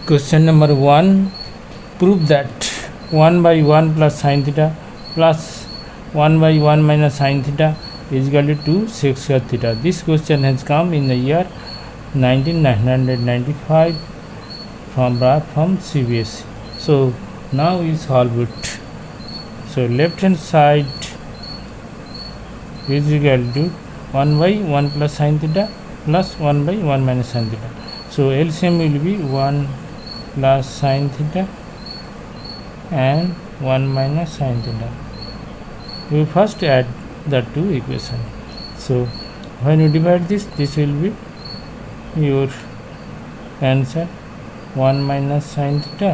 Question number 1. Prove that 1 by 1 plus sin theta plus 1 by 1 minus sin theta is equal to 2 sec square theta. This question has come in the year 1995 from CBSE. So now we solve it. So left hand side is equal to 1 by 1 plus sin theta plus 1 by 1 minus sin theta. So LCM will be 1 plus sin theta and 1 minus sin theta. We first add the two equations. So when you divide this will be your answer 1 minus sin theta.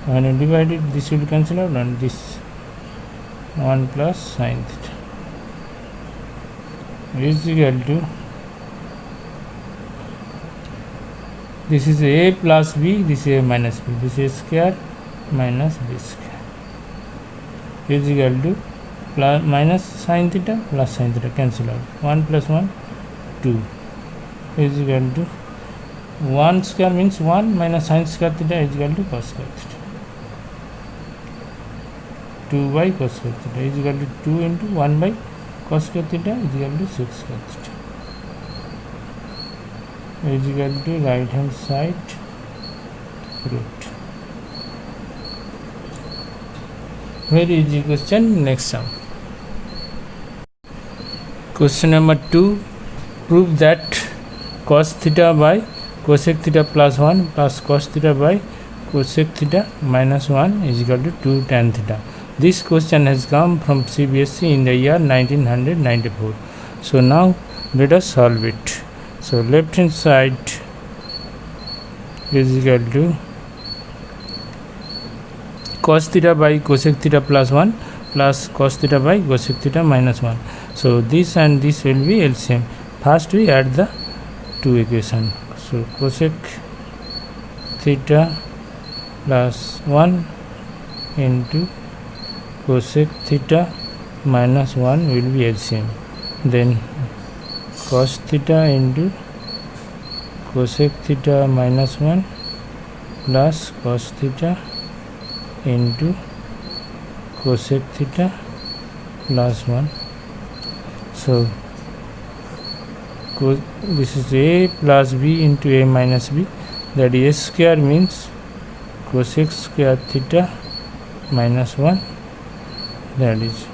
When you divide it, this will cancel out and this 1 plus sin theta is equal to, this is a plus b, this is a minus b, this is square minus b square is equal to plus minus sin theta plus sin theta cancel out, 1 plus 1 2 is equal to 1 square means 1 minus sin square theta is equal to cos square theta, 2 by cos square theta is equal to 2 into 1 by cos square theta is equal to 6 square theta is equal to right hand side root. Very easy question. Next sum. Question number 2. Prove that cos theta by cosec theta plus 1 plus cos theta by cosec theta minus 1 is equal to 2 tan theta. This question has come from CBSE in the year 1994. So now let us solve it. So left hand side is equal to cos theta by cosec theta plus 1 plus cos theta by cosec theta minus 1. So this and this will be LCM. First we add the two equations. So cosec theta plus 1 into cosec theta minus 1 will be LCM. Then cos theta into cosec theta minus 1 plus cos theta into cosec theta plus 1. So this is a plus b into a minus b, that is a square means cosec square theta minus 1, that is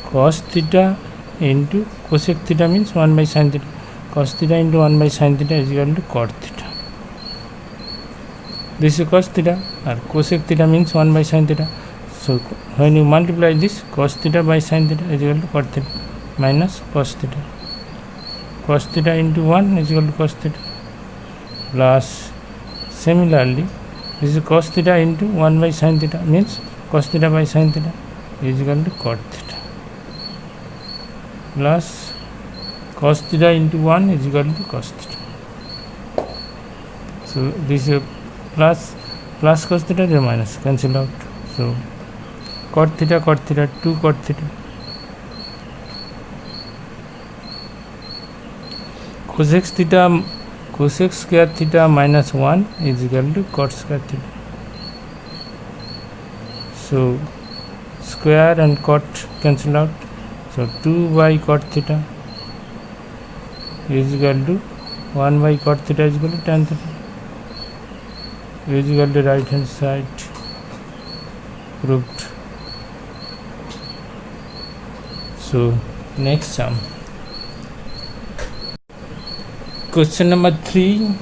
cos theta into cosec theta means 1 by sin theta, cos theta into 1 by sin theta is equal to cot theta. This is cos theta or cosec theta means 1 by sin theta. So when you multiply this, cos theta by sin theta is equal to cot theta minus cos theta. Cos theta into 1 is equal to cos theta plus, similarly this is cos theta into 1 by sin theta means cos theta by sin theta is equal to cot theta plus cos theta into 1 is equal to cos theta. So this is plus cos theta, the minus cancel out. So cot theta 2 cot theta, cosec square theta minus 1 is equal to cot square theta. So square and cot cancel out. So 2 by cot theta is equal to 1 by cot theta is equal to tan theta is equal to right hand side proved. So next sum. Question number 3.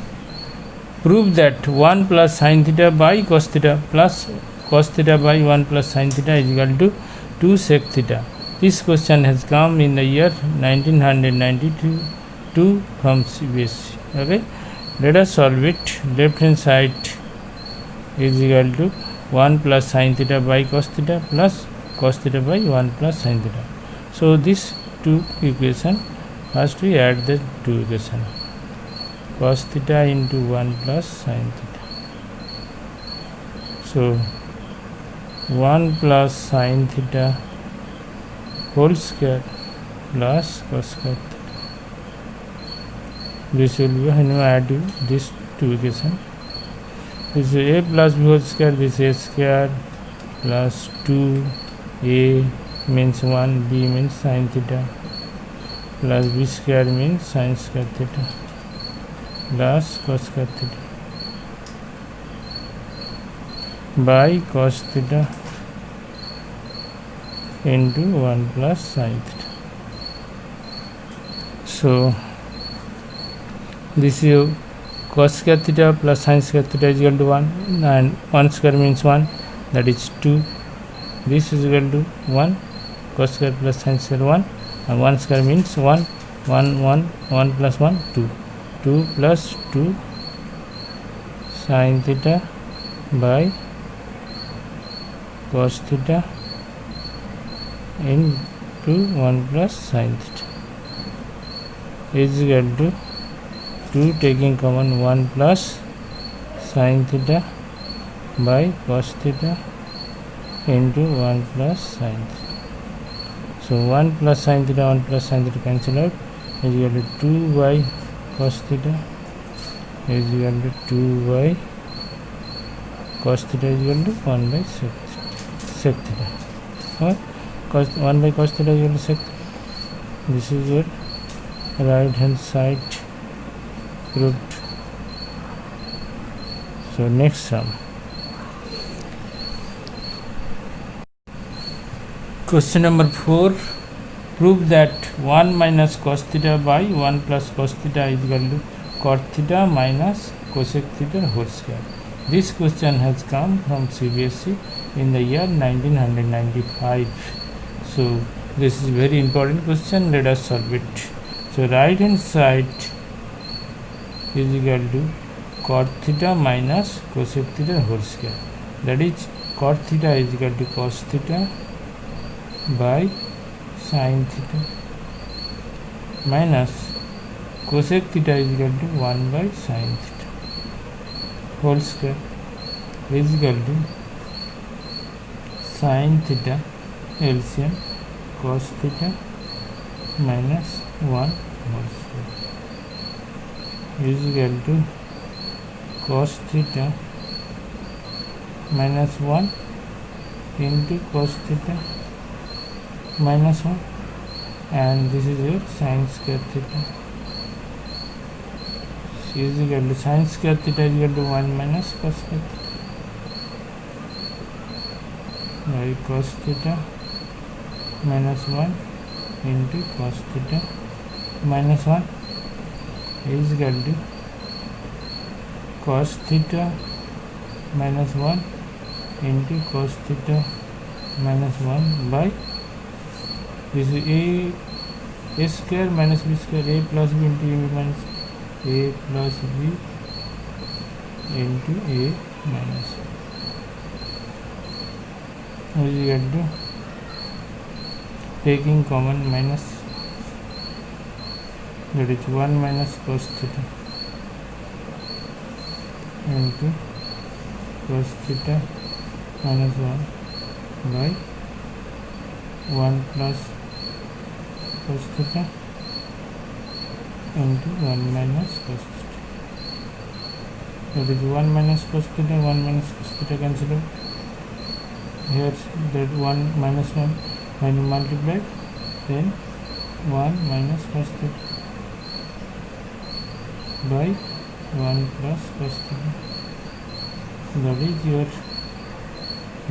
Prove that 1 plus sin theta by cos theta plus cos theta by 1 plus sin theta is equal to 2 sec theta. This question has come in the year 1992 from CBSE. Okay, let us solve it. Left hand side is equal to 1 plus sin theta by cos theta plus cos theta by 1 plus sin theta. So this two equation, first we add the two equation, cos theta into 1 plus sin theta. So 1 plus sin theta whole square plus cos square theta. This will be when you add this two equation. This is a plus b whole square, this is a square plus 2a means 1, b means sin theta, plus b square means sin square theta plus cos square theta by cos theta into 1 plus sin theta. So this is cos square theta plus sin square theta is equal to 1, and 1 square means 1, that is 2. This is equal to 1, cos square plus sin square 1, and 1 square means 1, 1 plus 1, 2. 2 plus 2 sin theta by cos theta into 1 plus sin theta is equal to 2 taking common 1 plus sin theta by cos theta into 1 plus sin theta. So 1 plus sin theta cancel out, is equal to 2 by cos theta is equal to 2 by cos theta is equal to 1 by sec theta, or 1 by cos theta is equal to sec theta. This is your right hand side proved. So next sum. Question number 4. Prove that 1 minus cos theta by 1 plus cos theta is equal to cot theta minus cosec theta whole square. This question has come from CBSE in the year 1995. So this is very important question. Let us solve it. So right hand side is equal to cot theta minus cosec theta whole square. That is cot theta is equal to cos theta by sin theta minus cosec theta is equal to 1 by sin theta whole square is equal to sin theta LCM cos theta minus 1 whole square is equal to cos theta minus 1 into cos theta minus 1, and this is your sin square theta is equal to sin square theta is equal to 1 minus cos square theta by cos theta minus 1 into cos theta minus 1 is equal to cos theta minus 1 into cos theta minus 1 by this is a square minus b square, a plus b into a minus a plus b into a minus is equal to taking common minus, that is 1 minus cos theta into cos theta minus 1 by 1 plus cos theta into 1 minus cos theta. That is 1 minus cos theta, 1 minus cos theta cancel out. Here that 1 minus 1 when you multiply, then 1 minus cos theta by 1 plus cos theta. That is your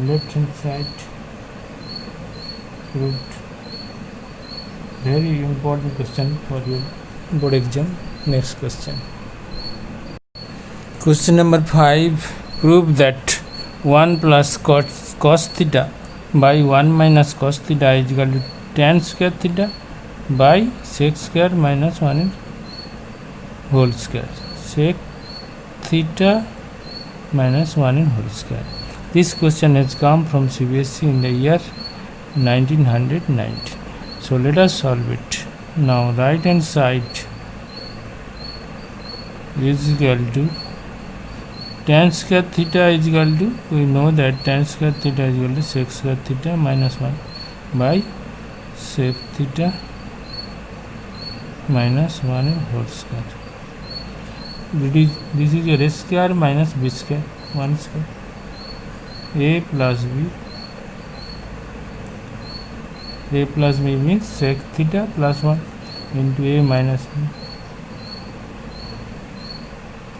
left hand side proved. Very important question for your board exam. Next question. Question number 5. Prove that 1 plus cos theta by 1 minus cos theta is equal to tan square theta by sec square minus 1 whole square. Sec theta minus 1 in whole square. This question has come from CBSE in the year 1990. So let us solve it. Now right hand side is equal to tan square theta is equal to, we know that tan square theta is equal to sec square theta minus 1 by sec theta minus 1 in whole square. This is your a square minus b square. 1 square a plus b means sec theta plus 1 into a minus b,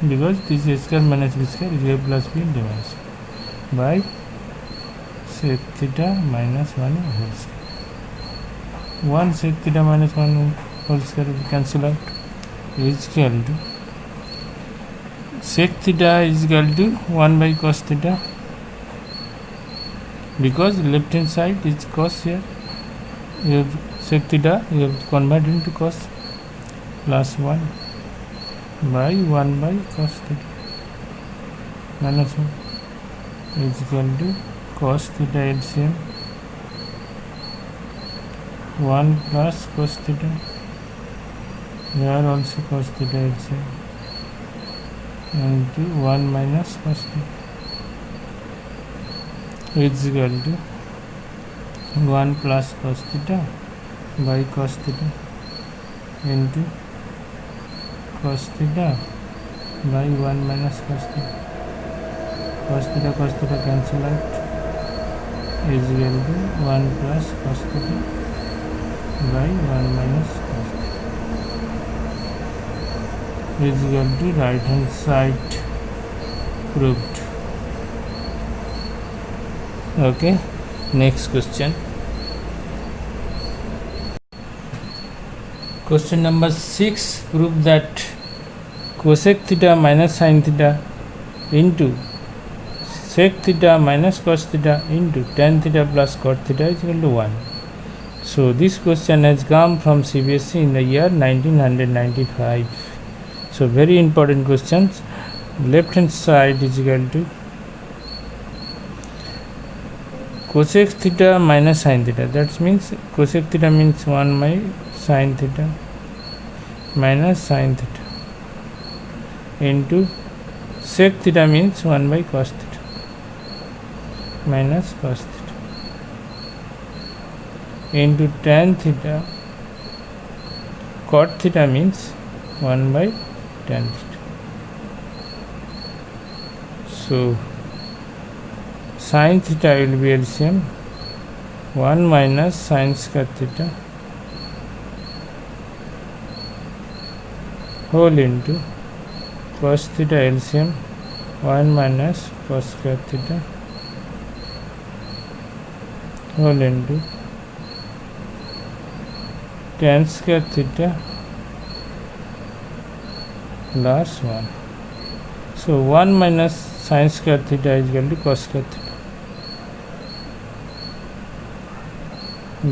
because this a square minus b square is a plus b into minus by sec theta minus 1 whole square. 1 sec theta minus 1 whole square will cancel out, is equal to sec theta is equal to 1 by cos theta, because left hand side is cos here, you have sec theta you have convert into cos, plus 1 by 1 by cos theta minus 1 is equal to cos theta LCM 1 plus cos theta, here also cos theta LCM into 1 minus cos theta is equal to 1 plus cos theta by cos theta into cos theta by 1 minus cos theta. Cos theta cancel out, is equal to 1 plus cos theta by 1 minus cos theta is equal to right hand side proved. Okay, next question. Question number 6. Prove that cosec theta minus sin theta into sec theta minus cos theta into tan theta plus cot theta is equal to 1. So this question has come from CBSE in the year 1995. So very important questions. Left hand side is equal to cosec theta minus sin theta, that means cosec theta means 1 by sin theta minus sin theta into sec theta means 1 by cos theta minus cos theta into tan theta, cot theta means 1 by tan theta. So sin theta will be LCM 1 minus sin square theta whole into cos theta LCM 1 minus cos square theta whole into tan square theta plus 1. So 1 minus sin square theta is equal to cos square theta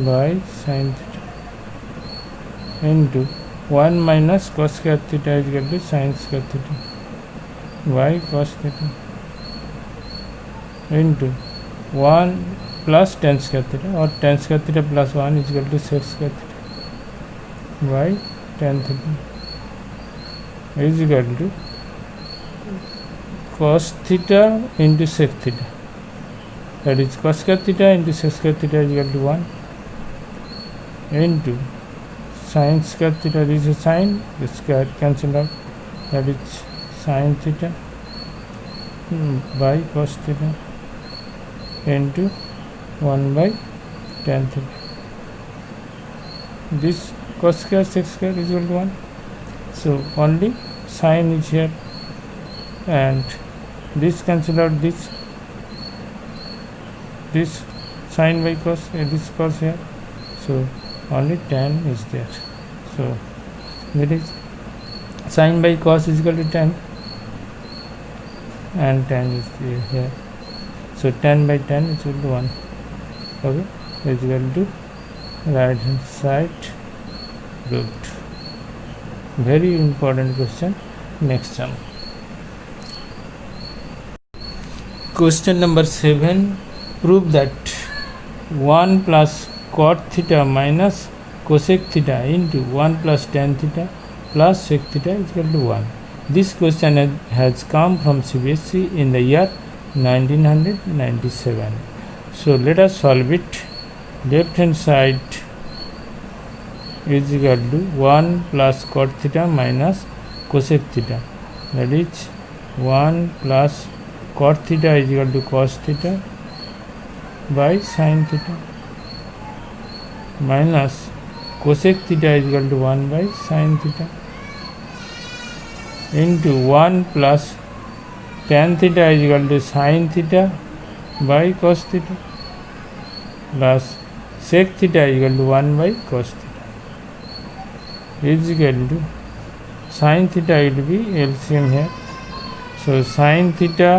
by sin theta into 1 minus cos square theta is equal to sin square theta by cos theta into 1 plus tan square theta, or tan square theta plus 1 is equal to sec square theta by tan theta is equal to cos theta into sec theta, that is cos square theta into sec square theta is equal to 1 into sin square theta, this is sin, the square cancel out, that is sin theta by cos theta into 1 by tan theta. This cos square sec square is equal to 1, so only sin is here and this cancel out, this sin by cos, this cos here, so only tan is there. So that is sin by cos is equal to tan and tan is here, so tan by tan is equal to 1. Okay, is equal to right hand side proved. Very important question. Next time. Question number 7. Prove that 1 plus cot theta minus cosec theta into 1 plus tan theta plus sec theta is equal to 1. This question has come from CBSE in the year 1997. So let us solve it. Left hand side is equal to 1 plus cot theta minus cosec theta, that is 1 plus cot theta is equal to cos theta by sin theta minus cosec theta is equal to 1 by sin theta into 1 plus tan theta is equal to sin theta by cos theta plus sec theta is equal to 1 by cos theta is equal to sin theta will be LCM here. So sin theta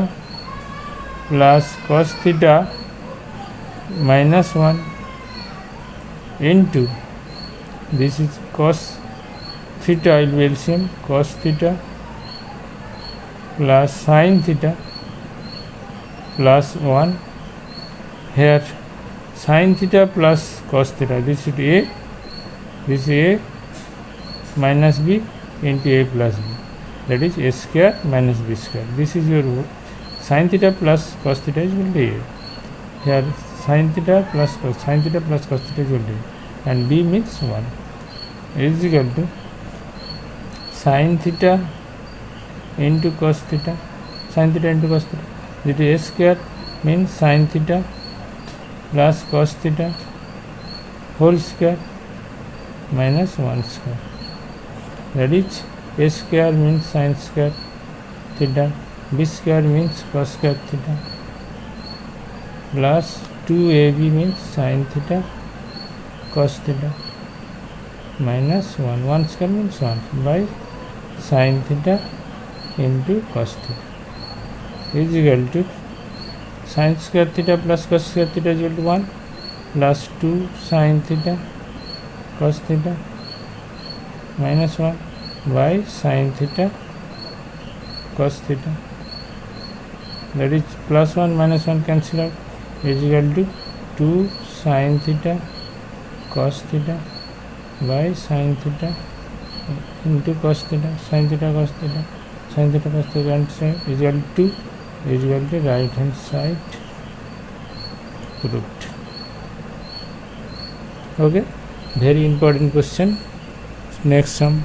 plus cos theta minus 1 into this is cos theta will be LCM cos theta plus sin theta plus 1 here sin theta plus cos theta, this is A, this is A minus B into A plus B, that is A square minus B square. This is your sin theta plus cos theta is equal to A. Here sin theta plus cos theta is equal to A, and B means 1 is equal to sin theta into cos theta, sin theta into cos theta. This is A square means sin theta plus cos theta whole square minus 1 square, that is A square means sin square theta, B square means cos square theta plus 2AB means sin theta cos theta minus 1 square means 1 by sin theta into cos theta is equal to sin square theta plus cos square theta is equal to 1 plus 2 sin theta cos theta minus 1 by sin theta cos theta, that is plus 1 minus 1 cancel out is equal to 2 sin theta cos theta by sin theta into cos theta, sin theta cos theta, sin theta cos theta is equal to right hand side proved. Okay, very important question. Next sum.